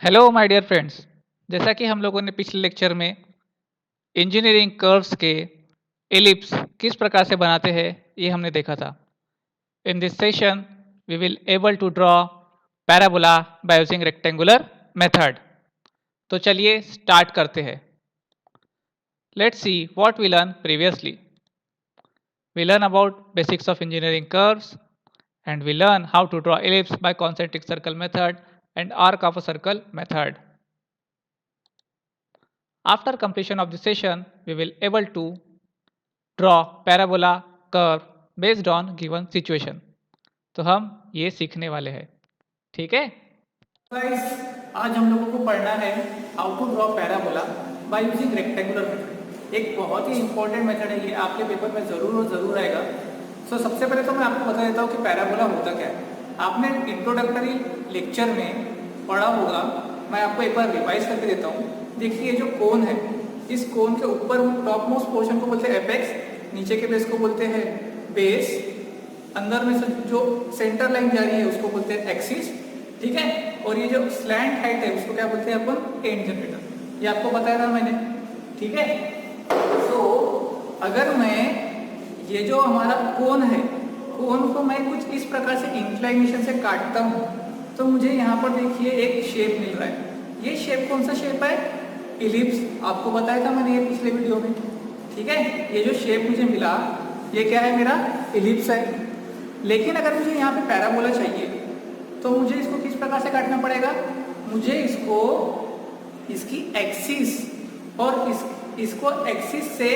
Hello my dear friends. जैसा कि हम लोगों ने पिछले लेक्चर में इंजीनियरिंग कर्व्स के एलिप्स किस प्रकार से बनाते हैं ये हमने देखा था। In this session we will able to draw parabola by using rectangular method. तो चलिए स्टार्ट करते हैं। Let's see what we learn previously. We learn about basics of engineering curves and we learn how to draw ellipse by concentric circle method and arc of a circle method. After completion of the session, we will able to draw parabola curve based on given situation. तो हम ये सीखने वाले हैं, ठीक है। Guys, आज हम लोगों को पढ़ना है how to draw parabola by using rectangular method. एक बहुत ही इंपॉर्टेंट मेथड है, ये आपके पेपर में जरूर और जरूर आएगा। सबसे पहले तो मैं आपको बता देता हूँ कि पैराबोला होता क्या है। आपने इंट्रोडक्टरी लेक्चर में पढ़ा होगा, मैं आपको एक बार रिवाइज करके देता हूँ। देखिए, ये जो कोन है, इस कोन के ऊपर टॉप मोस्ट पोर्शन को बोलते हैं एपेक्स, नीचे के बेस को बोलते हैं बेस, अंदर में से जो सेंटर लाइन जा रही है उसको बोलते हैं एक्सिस, ठीक है। और ये जो स्लैंट हाइट है उसको क्या बोलते हैं अपन, एंड जनरेटर। ये आपको बताया था मैंने, ठीक है। तो अगर मैं ये जो हमारा कोन है, कोन को मैं कुछ इस प्रकार से इंक्लाइनेशन से काटता हूँ तो मुझे यहाँ पर देखिए एक शेप मिल रहा है। ये शेप कौन सा शेप है, इलिप्स। आपको बताया था मैंने ये पिछले वीडियो में, ठीक है। ये जो शेप मुझे मिला ये क्या है, मेरा इलिप्स है। लेकिन अगर मुझे यहाँ पे पैराबोला चाहिए तो मुझे इसको किस प्रकार से काटना पड़ेगा, मुझे इसको इसकी एक्सिस और इसको एक्सिस से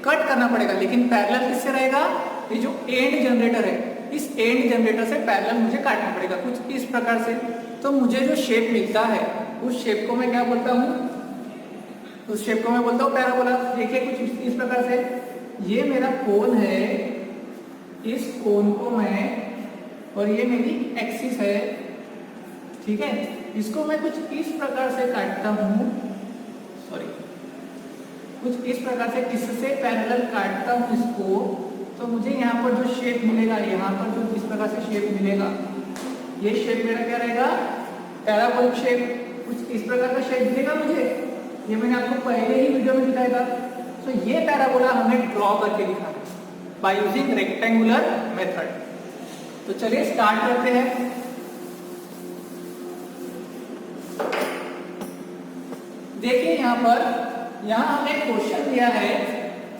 कट करना पड़ेगा। लेकिन पैरेलल किससे रहेगा, ये जो एंड जनरेटर है, इस एंड जनरेटर से पैरेलल मुझे काटना पड़ेगा कुछ इस प्रकार से। तो मुझे जो शेप मिलता है उस शेप को मैं क्या बोलता हूँ, उस शेप को मैं बोलता हूँ पैराबोला। देखिए कुछ इस प्रकार से, ये मेरा कोन है, इस कोन को मैं, और ये मेरी एक्सिस है, ठीक है। इसको मैं कुछ इस प्रकार से काटता हूँ, सॉरी, कुछ इस प्रकार से इससे पैरेलल काटता हूँ इसको, तो मुझे यहाँ पर जो शेप मिलेगा, यहाँ पर जो इस प्रकार से शेप मिलेगा, ये शेप मेरा क्या रहेगा, पैराबोलिक शेप। कुछ इस प्रकार का शेप मिलेगा मुझे, ये मैंने आपको पहले ही वीडियो में दिखाया था। तो ये पैराबोला हमें ड्रॉ करके दिखाना बाय यूजिंग रेक्टेंगुलर मेथड। तो चलिए स्टार्ट करते हैं। देखिए यहाँ पर, यहाँ हमें क्वेश्चन दिया है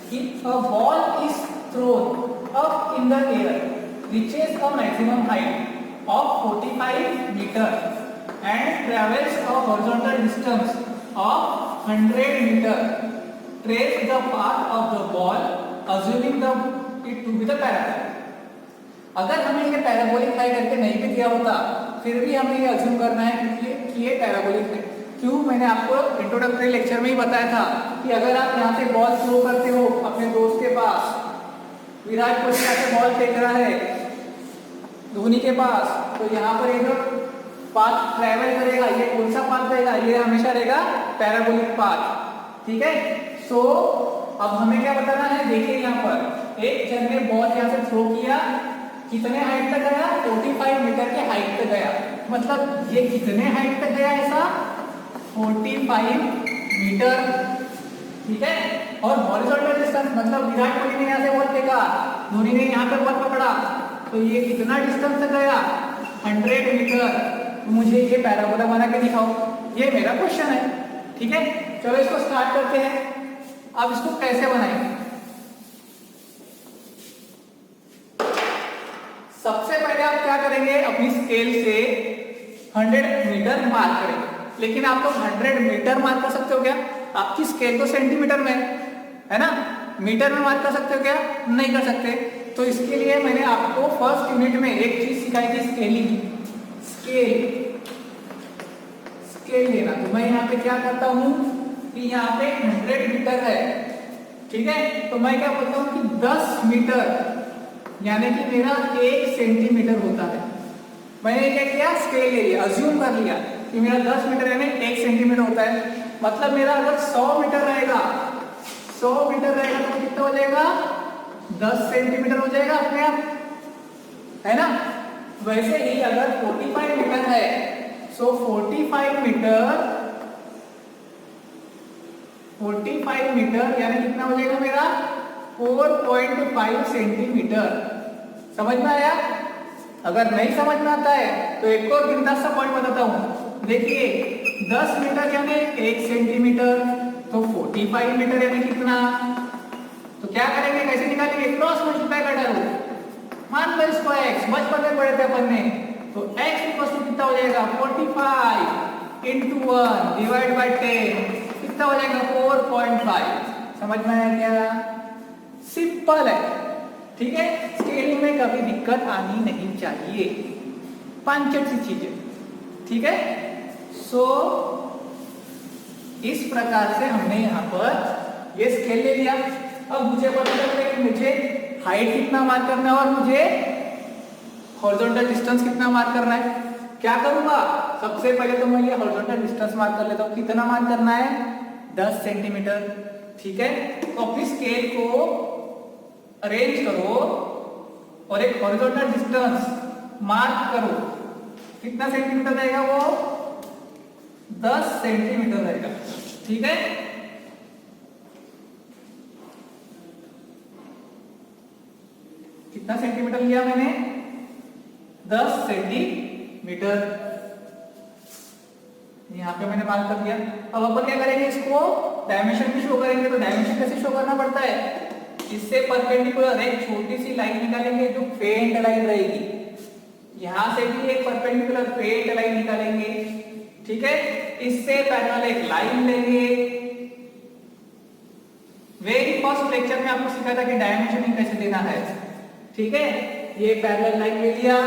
कि a ball is thrown up in the air reaches a maximum height of 45 metre and travels a horizontal distance of 100 metre. Trace the path of the ball assuming it to be the parabola. अगर हमें ये parabolic है करके नहीं भी दिया होता, फिर भी हमें ये अज्यूम करना है कि ये पैराबोलिक है। क्यों, मैंने आपको इंट्रोडक्टरी लेक्चर में ही बताया था कि अगर आप यहाँ से बॉल थ्रो करते हो अपने दोस्त के पास, विराट कोहली यहाँ से बॉल फेंक रहा है धोनी के पास, तो यहाँ पर ये जो पाथ ट्रेवल करेगा, ये कौन सा पाथ रहेगा, ये हमेशा रहेगा पैराबोलिक पाथ, ठीक है। सो अब हमें क्या बताना है, देखिए यहाँ पर एक जन ने बॉल यहाँ से थ्रो किया, कितने हाइट तक गया, 45 मीटर के हाइट तक गया। मतलब ये कितने हाइट तक गया, ऐसा 45 मीटर, ठीक है। और हॉरिजॉन्टल डिस्टेंस मतलब विराट कोहली ने यहाँ से बॉल फेंका, धोनी ने यहाँ पे बॉल पकड़ा, तो ये कितना डिस्टेंस तक गया, 100 मीटर। तो मुझे ये पैराबोला बना के दिखाओ, ये मेरा क्वेश्चन है, ठीक है। चलो इसको स्टार्ट करते हैं। अब इसको कैसे बनाएंगे, सबसे पहले आप क्या करेंगे, अपनी स्केल से 100 मीटर मार्क करेंगे। लेकिन आप लोग 100 मीटर मार्क कर सकते हो क्या, आपकी स्केल तो सेंटीमीटर में है ना, मीटर में मार्क कर सकते हो क्या, नहीं कर सकते। तो इसके लिए मैंने आपको फर्स्ट यूनिट में एक चीज सिखाई थी, स्केलिंग। स्केल लेना, तो मैं यहाँ पे क्या करता हूँ कि यहाँ पे 100 मीटर है, ठीक है। तो मैं क्या बोलता हूँ कि 10 मीटर यानी कि मेरा 1 सेंटीमीटर होता है। मैंने क्या किया, स्केल ले लिया, अज्यूम कर लिया कि मेरा 10 मीटर यानी 1 सेंटीमीटर होता है। मतलब मेरा अगर 100 मीटर रहेगा, 100 मीटर रहेगा तो कितना हो जाएगा, 10 सेंटीमीटर हो जाएगा अपने आप, है ना। वैसे ही अगर 45 मीटर है, सो 45 45 मीटर, 45 मीटर यानी कितना हो जाएगा मेरा 4.5 सेंटीमीटर। समझ में आया? अगर नहीं समझ में आता है तो एक और बिंदास सा पॉइंट बताता हूं। देखिए 10 मीटर यानी 1 सेंटीमीटर, तो 45 मीटर यानी कितना, तो क्या करेंगे, कैसे निकालेंगे, क्रॉस मल्टीप्लाई कर डालो। मान लो इसको x, बचपन में पढ़े थे अपन ने, तो x इक्वल टू कितना हो जाएगा 45 इंटू 1 डिवाइड बाई 10 कितना हो जाएगा 4.5। समझ में आया क्या? सिंपल है, ठीक है। स्केलिंग में कभी दिक्कत आनी नहीं चाहिए, पांचट सी चीजें, ठीक है। सो इस प्रकार से हमने यहाँ पर ये स्केल ले लिया। अब मुझे पता चल रहा है कि मुझे हाइट कितना मार्क करना है और मुझे हॉरिजॉन्टल डिस्टेंस कितना मार्क करना है। क्या करूंगा, सबसे पहले तो मैं ये हॉरिजॉन्टल डिस्टेंस मार्क कर लेता हूँ। कितना मार्क करना है 10 सेंटीमीटर, ठीक है। तो अपनी स्केल को अरेंज करो और एक हॉरिजॉन्टल डिस्टेंस मार्क करो। कितना सेंटीमीटर रहेगा वो 10 सेंटीमीटर रहेगा, ठीक है। कितना सेंटीमीटर लिया मैंने 10 सेंटीमीटर, यहाँ पे मैंने मार्क कर दिया। अब अपन क्या करेंगे, इसको डायमेंशन भी शो करेंगे। तो डायमेंशन कैसे शो करना पड़ता है, इससे परपेंडिकुलर एक छोटी सी लाइन निकालेंगे जो फेंट लाइन रहेगी। यहां से भी एक परपेंडिकुलर फेंट लाइन निकालेंगे, ठीक है। इससे पैरेलल एक लाइन लेंगे। वेरी फर्स्ट लेक्चर में आपको सिखाया था कि डायमेंशनिंग कैसे देना है, ठीक है। ये पैरेलल लाइन ले लिया,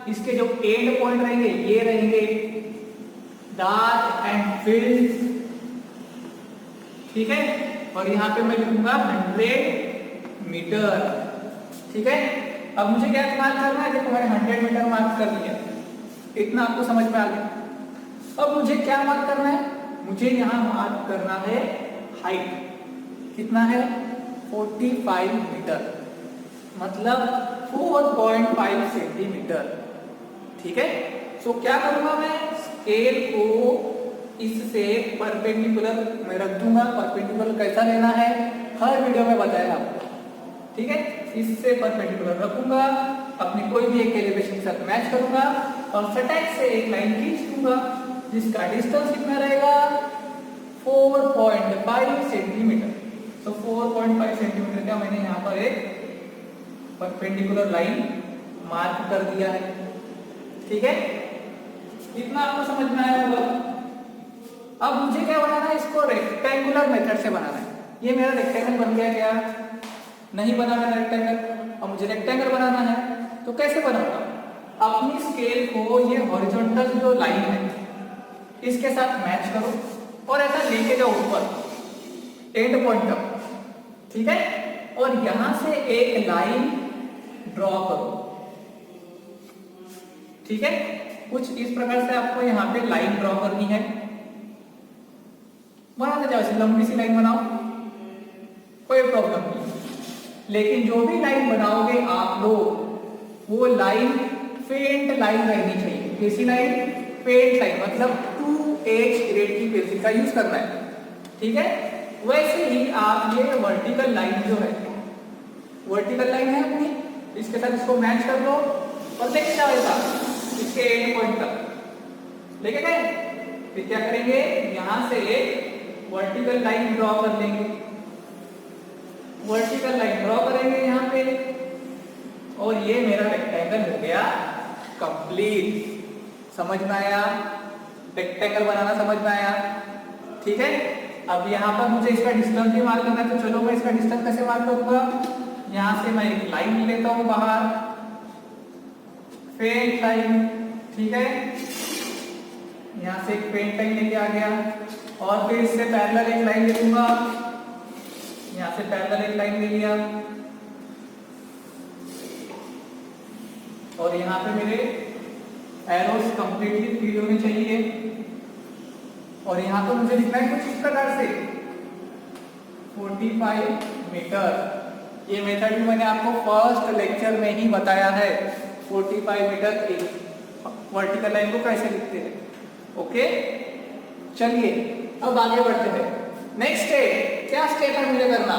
इसके जो एंड पॉइंट रहेंगे ये रहेंगे डार्क एंड फील्ड, ठीक है। और यहाँ पे मैं लिखूंगा 100 मीटर, ठीक है। अब मुझे क्या मार्क करना है, देखो मैंने 100 मीटर मार्क कर दिया, इतना आपको समझ में आ गया। अब मुझे क्या मार्क करना है, मुझे यहाँ मार्क करना है हाइट। कितना है 45 मीटर, मतलब 4.5 सेंटीमीटर, ठीक है। सो क्या करूंगा, मैं स्केल को इससे परपेंडिकुलर मैं रख दूंगा। परपेंडिकुलर कैसा लेना है हर वीडियो में बताया आपको, ठीक है। इससे परपेंडिकुलर रखूंगा, अपनी कोई भी एक एलिवेशन के साथ मैच करूंगा और सटैक से एक लाइन खींच दूंगा जिसका डिस्टेंस कितना रहेगा 4.5 सेंटीमीटर। तो 4.5 सेंटीमीटर का मैंने यहाँ पर एक परपेंडिकुलर लाइन मार्क कर दिया है, ठीक है। इतना आपको समझ में आया होगा। अब मुझे क्या बनाना है, इसको रेक्टेंगुलर मेथड से बनाना है। ये मेरा रेक्टेंगल बन गया, क्या नहीं बना मेरा रेक्टेंगल। अब मुझे रेक्टेंगल बनाना है तो कैसे बनाऊंगा, अपनी स्केल को ये हॉरिजॉन्टल जो लाइन है इसके साथ मैच करो और ऐसा लेके जाओ ऊपर एंड पॉइंट तक, ठीक है। और यहां से एक लाइन ड्रॉ करो, ठीक है। कुछ इस प्रकार से आपको यहाँ पे लाइन ड्रॉ करनी है। बनाते जाओ, लंबी सी लाइन बनाओ, कोई प्रॉब्लम नहीं। लेकिन जो भी लाइन बनाओगे आप लोग, वो लाइन फेंट लाइन रहनी चाहिए। कैसी लाइन, फेंट लाइन, मतलब 2H ग्रेड की पेंसिल का यूज करना है, ठीक है। वैसे ही आप ये वर्टिकल लाइन जो है, वर्टिकल लाइन है अपनी, इसके साथ इसको मैच कर लो और लेके जाओ ऐसा इसके एंड पॉइंट तक लेके गए। फिर क्या करेंगे, यहां से एक वर्टिकल लाइन ड्रॉ कर लेंगे, वर्टिकल लाइन ड्रॉ करेंगे यहाँ पे, और ये मेरा रेक्टेंगल हो गया कंप्लीट। समझ में आया, रेक्टेंगल बनाना समझ में आया, ठीक है। अब यहाँ पर मुझे इसका डिस्टेंस भी मार्क करना है, तो चलो मैं इसका डिस्टेंस कैसे मार्क करूंगा, यहाँ से मैं एक लाइन लेता हूँ बाहर, फेंट लाइन, ठीक है। यहाँ से एक फेंट लाइन लेके आ गया और फिर इससे पैरेलल एक लाइन ले लूंगा, यहाँ से पैरेलल एक लाइन ले लिया और यहाँ पे मेरे एरोस कंप्लीटली फीड होने चाहिए। और यहाँ पर मुझे लिखना है कुछ इस प्रकार से 45 मीटर। ये मेथड भी मैंने आपको फर्स्ट लेक्चर में ही बताया है, 45 मीटर एक वर्टिकल लाइन को कैसे लिखते हैं। ओके, चलिए अब आगे बढ़ते हैं। नेक्स्ट स्टेप, क्या स्टेप है मुझे करना?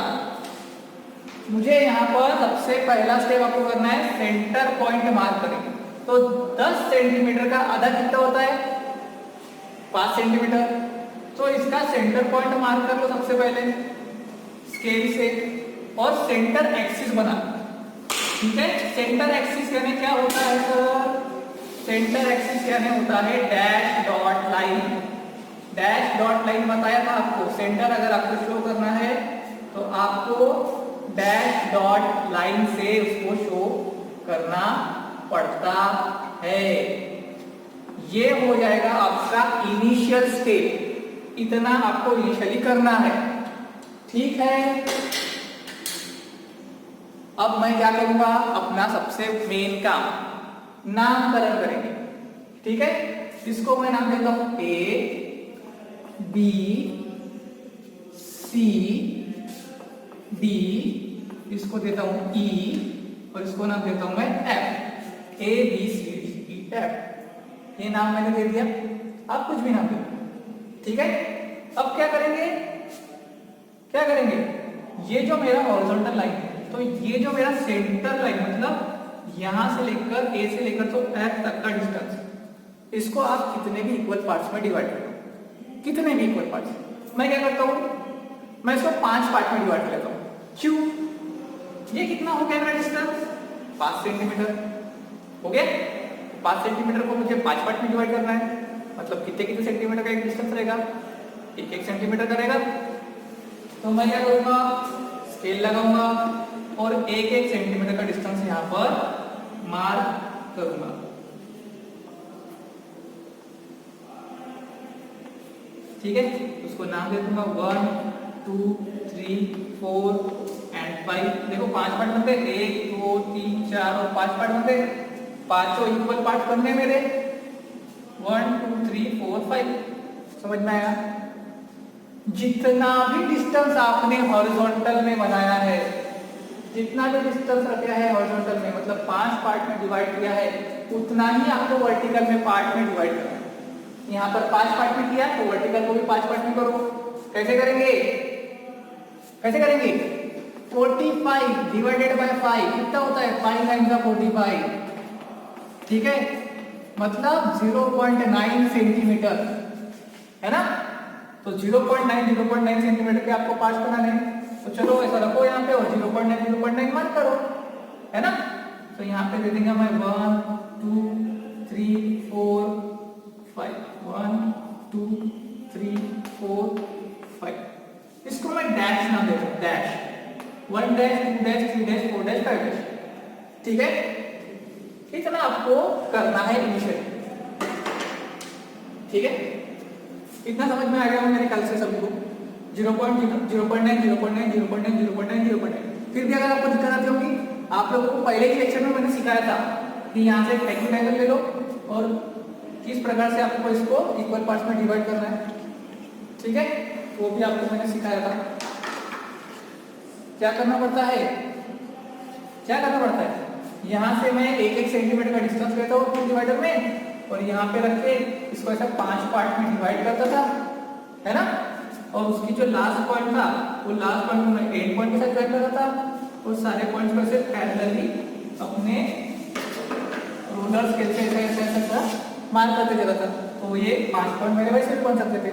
मुझे यहाँ पर सबसे पहला स्टेप आपको करना है, सेंटर पॉइंट मार्क करें। तो 10 सेंटीमीटर का आधा कितना होता है? 5 सेंटीमीटर। तो इसका सेंटर पॉइंट मार्क कर लो सबसे पहले स्केल से, और सेंटर एक्सिस बना। ठीक है, सेंटर एक्सिस यानी क्या होता है सर? सेंटर एक्सिस यानी होता है dash dot line. Dash dot line बताया था आपको, सेंटर अगर आपको शो करना है तो आपको डैश डॉट लाइन से उसको शो करना पड़ता है। ये हो जाएगा आपका इनिशियल स्टेप, इतना आपको इनिशियली करना है। ठीक है, अब मैं क्या करूंगा? अपना सबसे मेन काम, नामकरण करेंगे। ठीक है, इसको मैं नाम देता हूं ए बी सी डी, इसको देता हूं ई, और इसको नाम देता हूं मैं F. A B C D E F, ये नाम मैंने दे दिया। आप कुछ भी नाम दे। ठीक है, अब क्या करेंगे? क्या करेंगे? ये जो मेरा हॉरिजॉन्टल लाइन है, तो ये जो मेरा सेंटर लाइन मतलब यहां से लेकर ए से लेकर तो एफ तक का डिस्टेंस, इसको आप कितने भी इक्वल पार्ट्स में डिवाइड करो, कितने भी इक्वल पार्ट्स। मैं क्या करता हूं? मैं इसको 5 पार्ट में डिवाइड कर लेता हूं। क्यों? ये कितना हो गया मेरा डिस्टेंस? 5 सेंटीमीटर हो गया। 5 सेंटीमीटर को मुझे 5 पार्ट में डिवाइड करना है, मतलब कितने कितने सेंटीमीटर का एक डिस्टेंस रहेगा? 1-1 सेंटीमीटर का रहेगा। तो मैं क्या करूंगा? स्केल लगाऊंगा और 1-1 सेंटीमीटर का डिस्टेंस यहां पर मार्क करूंगा। ठीक है, उसको नाम दे दूंगा 1 2 3 4 एंड 5। देखो 5 पार्ट बनते हैं, 1 2 3 4 और 5 पार्ट बनते हैं। पांचों इक्वल पार्ट बनने मेरे 1 2 3 4 5। समझ में आया? जितना भी डिस्टेंस आपने हॉरिजॉन्टल में बनाया है, जितना भी डिस्टेंस रखा है हॉरिजॉन्टल में, मतलब 5 पार्ट में डिवाइड किया है, उतना ही आपको वर्टिकल में पार्ट में डिवाइड करना है। यहाँ पर 5 पार्ट में किया तो वर्टिकल को भी 5 पार्ट में करो। कैसे करेंगे? कैसे करेंगे? 45 डिवाइडेड बाय 5 कितना होता है? 5 9 का 45। ठीक है, मतलब 0.9 सेंटीमीटर है ना। तो 0.9 सेंटीमीटर के आपको पार्ट्स बनाने हैं। तो चलो ऐसा रखो यहाँ पे और 0.9 मार्क करो, है ना। तो यहाँ पे दे देंगे मैं 1 2 3 4 5 1 2 3 4 5। इसको मैं डैश नाम देता हूँ, dash 1 dash 2 dash 3 dash 4 dash 5 dash. ठीक है, इतना आपको करना है इनिशियली। ठीक है, इतना समझ में आ गया मेरे ख्याल से सभी को। 0.9 फिर भी अगर आपको दिक्कत आती होगी, आप लोगों को पहले ही लेक्चर में मैंने सिखाया था कि यहाँ से रेक्टेंगल ले लो और किस प्रकार से आपको इसको इक्वल पार्ट्स में डिवाइड करना है। ठीक है, वो भी आपको मैंने सिखाया था। क्या करना पड़ता है? क्या करना पड़ता है? यहाँ से मैं 1-1 सेंटीमीटर का डिस्टेंस लेता हूँ अपने डिवाइडर में, और यहाँ पे रख के इसको ऐसा 5 पार्ट में डिवाइड करता था, है ना। और उसकी जो लास्ट पॉइंट था, वो लास्ट पॉइंट को मैं एंड पॉइंट के साथ ज्वाइन कर रहा था, और सारे पॉइंट्स पर से पैरेलली अपने रूलर स्केल से ऐसा मार्क करते चला था। तो ये 5 पॉइंट मेरे वैसे भी बन सकते थे।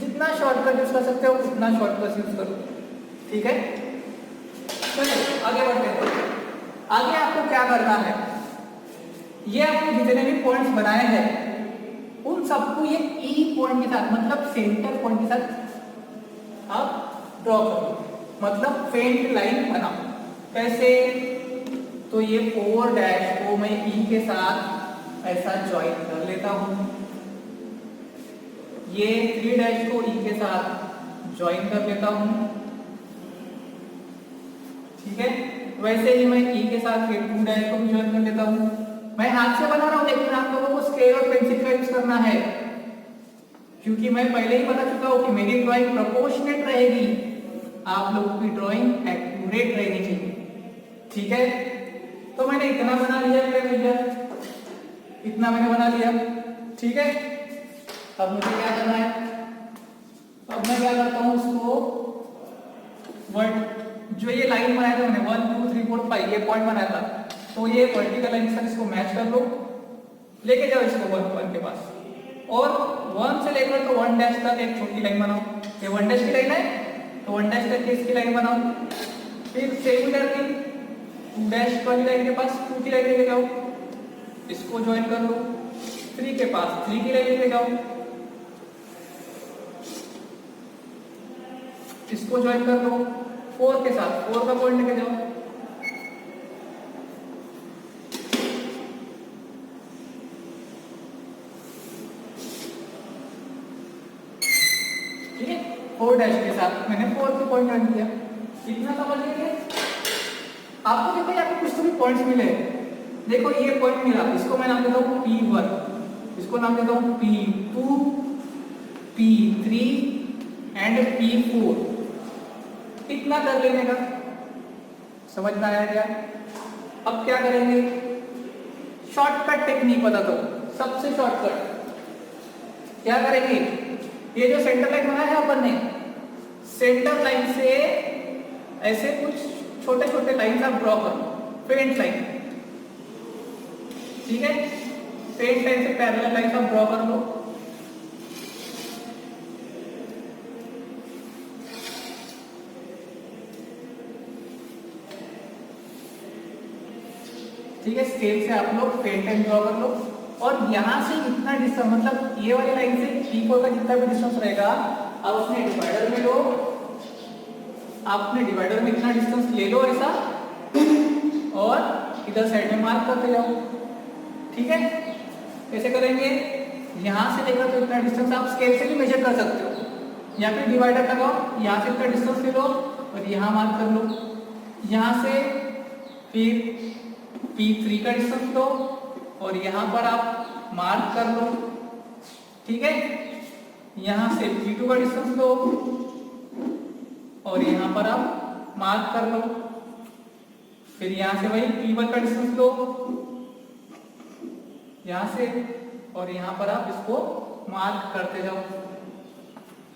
जितना शॉर्टकट यूज कर सकते हो उतना शॉर्टकट यूज करो। ठीक है, चलिए आगे बढ़ते हैं। आगे आपको क्या करना है? ये आपने जितने भी पॉइंट्स बनाए हैं उन सबको ये ई पॉइंट के साथ, मतलब सेंटर पॉइंट के साथ आप ड्रॉ करो, मतलब फेंट लाइन बनाओ। कैसे? तो ये 4 डैश को मैं ई के साथ ऐसा ज्वाइन कर लेता हूं, ये 3 डैश को ई के साथ ज्वाइन कर लेता हूं। ठीक है, वैसे ही मैं ई के साथ फिर 2 डैश को भी ज्वाइन कर लेता हूं। मैं हाथ से बना रहा हूं, लेकिन आप लोगों को स्केल और पेंसिल का यूज करना है, क्योंकि मैं पहले ही बता चुका हूं कि मेरी ड्राइंग प्रोपोर्शनेट रहेगी, आप लोगों की ड्राइंग एक्यूरेट रहनी चाहिए। ठीक है, तो मैंने इतना बना लिया मेरे भैया, इतना मैंने बना लिया। ठीक है, अब मुझे क्या करना है, अब मैं क्या करता हूँ उसको जो ये लाइन बनाया था मैंने 1 2 3 4 5 ये पॉइंट बनाया था, तो ये वर्टिकल लाइन से इसको मैच कर लो, लेके जाओ इसको 1 के पास, और 1 से लेकर तो 1 डैश तक एक छोटी लाइन बनाओ। ये 1 डैश की लाइन है तो 1 डैश तक इसकी लाइन बनाओ। फिर सिमिलरली 2 डैश वाली लाइन के पास 2 की लाइन लेके जाओ, इसको ज्वाइन कर लो। 3 के पास 3 की लाइन लेके जाओ, इसको ज्वाइन कर लो। 4 के साथ 4 का पॉइंट लेके जाओ, ठीक है। 4 डैश के साथ मैंने 4 के पॉइंट ज्वाइन किया। इतना समझ लीजिए। आपको देखो यहाँ पे कुछ तो भी पॉइंट्स मिले, देखो ये पॉइंट मिला, इसको मैं नाम देता हूँ P1, इसको नाम देता हूँ P2, P3 एंड P4। इतना कर लेने का, समझ में आया क्या? अब क्या करेंगे, शॉर्टकट टेक्निक बताता हूँ, सबसे शॉर्टकट क्या करेंगे, ये जो सेंटर लाइन बनाया है अपन ने, सेंटर लाइन से ऐसे कुछ छोटे छोटे लाइन आप ड्रॉ करो, पेंट लाइन, ठीक है। पेंट लाइन से पैरेलल लाइन आप ड्रॉ कर लो। ठीक है, स्केल से आप लोग पेंट लाइन ड्रॉ कर लो, और यहां से इतना डिस्टेंस, मतलब ये वाली लाइन से P4 का जितना भी डिस्टेंस रहेगा, आप अपने डिवाइडर में लो, आप अपने डिवाइडर में इतना डिस्टेंस ले लो ऐसा, और इधर साइड में मार्क करते जाओ, ठीक है। कैसे करेंगे, यहां से लेकर तो इतना डिस्टेंस आप स्केल से भी मेजर कर सकते हो, या फिर डिवाइडर लगाओ, यहां से इतना डिस्टेंस ले लो और यहां मार्क कर लो, यहां से फिर P3 का डिस्टेंस लो और यहां पर आप मार्क कर लो, ठीक है। यहां से P2 का डिस्टेंस लो और यहां पर आप मार्क कर लो, फिर यहां से वही P1 का डिस्टेंस लो यहां से, और यहां पर आप इसको मार्क करते जाओ।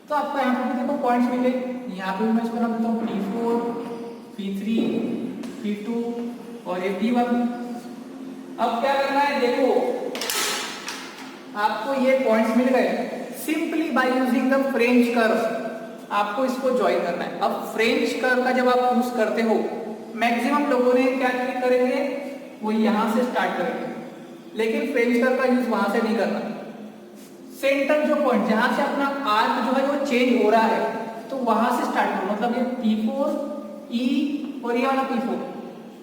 तो आपको यहां पर भी देखो पॉइंट्स मिले, यहां पे भी मैं इसको नाम देता हूं P4, P3, P2 और ये P1। अब क्या करना है, देखो आपको ये पॉइंट्स मिल गए, simply by using the French curve आपको इसको ज्वाइन करना है। अब फ्रेंच कर्व का जब आप यूज करते हो, मैक्सिमम लोगों ने क्या करेंगे, वो यहां से स्टार्ट करेंगे, लेकिन फ्रेंच कर्व का यूज वहां से नहीं करना। सेंटर जो पॉइंट जहां से अपना आर्क जो है वो चेंज हो रहा है, तो वहां से स्टार्ट करो, मतलब ये P4, E और ये वाला P4,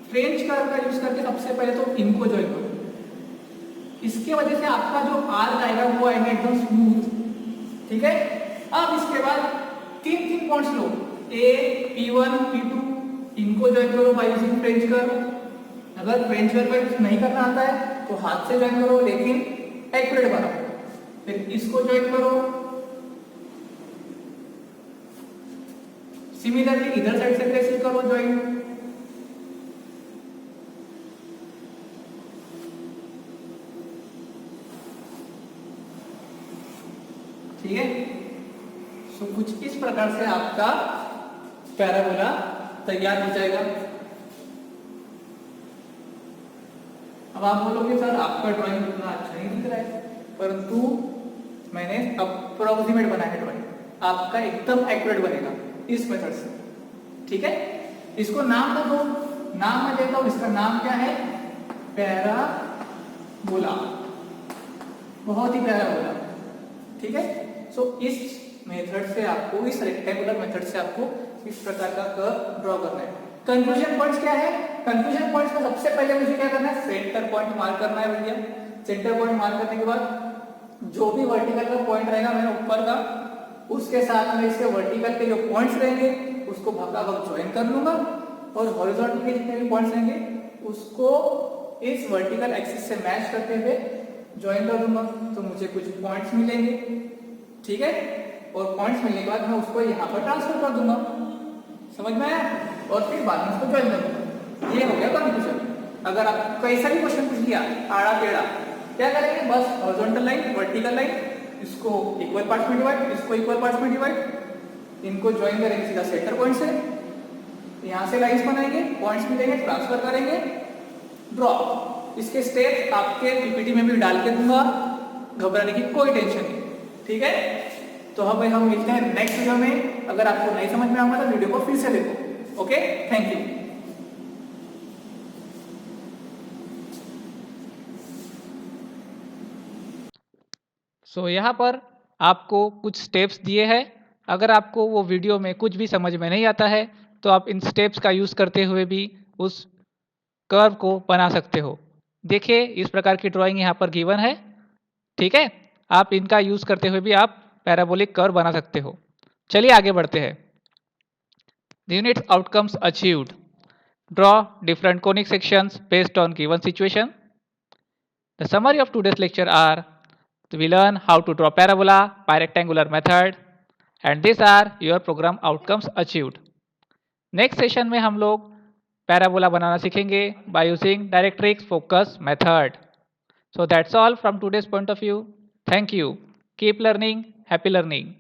फ्रेंच कर्व का यूज करके सबसे पहले तो इनको ज्वाइन करो, इसके वजह से आपका जो आर्क आएगा वो आएगा एकदम स्मूथ, ठीक है। अब इसके बाद तीन points low, A, P1, P2, इनको ज्वाइन करो बाय यूजिंग फ्रेंच कर्व। अगर फ्रेंच कर्व नहीं करना आता है तो हाथ से ज्वाइन करो, लेकिन एक्यूरेट बनाओ। फिर इसको ज्वाइन करो, सिमिलरली इधर साइड से कैसे करो ज्वाइन, ठीक है। सो कुछ इस प्रकार से आपका पैराबोला तैयार हो जाएगा। अब आप बोलोगे सर आपका ड्राइंग उतना अच्छा नहीं दिख रहा है, परंतु मैंने अप्रोक्सीमेट बनाया है ड्राइंग, आपका एकदम एक्यूरेट बनेगा इस मेथड से, ठीक है। इसको नाम दो, नाम मैं देता हूं, इसका नाम क्या है, पैराबोला, बहुत ही पैराबोला, ठीक है। सो इस मेथड से आपको, इस रेक्टेंगुलर मेथड से आपको इस प्रकार का कर्व ड्रॉ करना है। कंक्लूजन पॉइंट्स क्या है, कंक्लूजन पॉइंट्स में सबसे पहले मुझे क्या करना है, सेंटर पॉइंट मार्क करना है भैया। सेंटर पॉइंट मार्क करने के बाद जो भी वर्टिकल का पॉइंट रहेगा मेरा ऊपर का, उसके साथ में इसके वर्टिकल के जो पॉइंट्स रहेंगे उसको भागाभाग ज्वाइन कर लूंगा, और हॉरिजॉन्टल के जितने भी पॉइंट्स रहेंगे उसको इस वर्टिकल एक्सिस से मैच करते हुए ज्वाइन कर दूंगा, तो मुझे कुछ पॉइंट्स मिलेंगे, ठीक है। और पॉइंट्स मिलने के बाद मैं उसको यहाँ पर ट्रांसफर कर दूंगा, समझ में आया, और फिर बाद में उसको ज्वाइन कर दूंगा। ये हो गया कंक्लूजन। अगर आप कैसा भी क्वेश्चन पूछ लिया आड़ा टेढ़ा, क्या करेंगे, बस हॉरिजॉन्टल लाइन, वर्टिकल लाइन, इसको इक्वल पार्ट्स में डिवाइड, इसको इक्वल पार्ट्स में डिवाइड, इनको ज्वाइन करेंगे सीधा सेंटर पॉइंट से, यहाँ से लाइंस बनाएंगे, पॉइंट्स मिलेंगे, ट्रांसफर करेंगे, ड्रॉ। इसके स्टेप्स आपके पीपीटी में भी डाल के दूंगा, घबराने की कोई टेंशन नहीं, ठीक है। तो हाँ भाई, हम मिलते हैं नेक्स्ट वीडियो में। अगर आपको नहीं समझ में आऊंगा तो वीडियो को फिर से देखो। Okay, thank you. सो यहाँ पर आपको कुछ स्टेप्स दिए हैं। अगर आपको वो वीडियो में कुछ भी समझ में नहीं आता है तो आप इन स्टेप्स का यूज़ करते हुए भी उस कर्व को बना सकते हो। देखिए, इस प्रकार की ड्राइंग यहाँ पर गिवन है, ठीक है। आप इनका यूज़ करते हुए भी आप पैराबोलिक कर्व बना सकते हो। चलिए आगे बढ़ते हैं। The unit outcomes achieved. Draw different conic sections based on given situation. The summary of today's lecture are: we learn how to draw parabola by rectangular method, and these are your program outcomes achieved. Next session में हम लोग parabola बनाना सीखेंगे by using directrix focus method. So that's all from today's point of view. Thank you. Keep learning. Happy learning.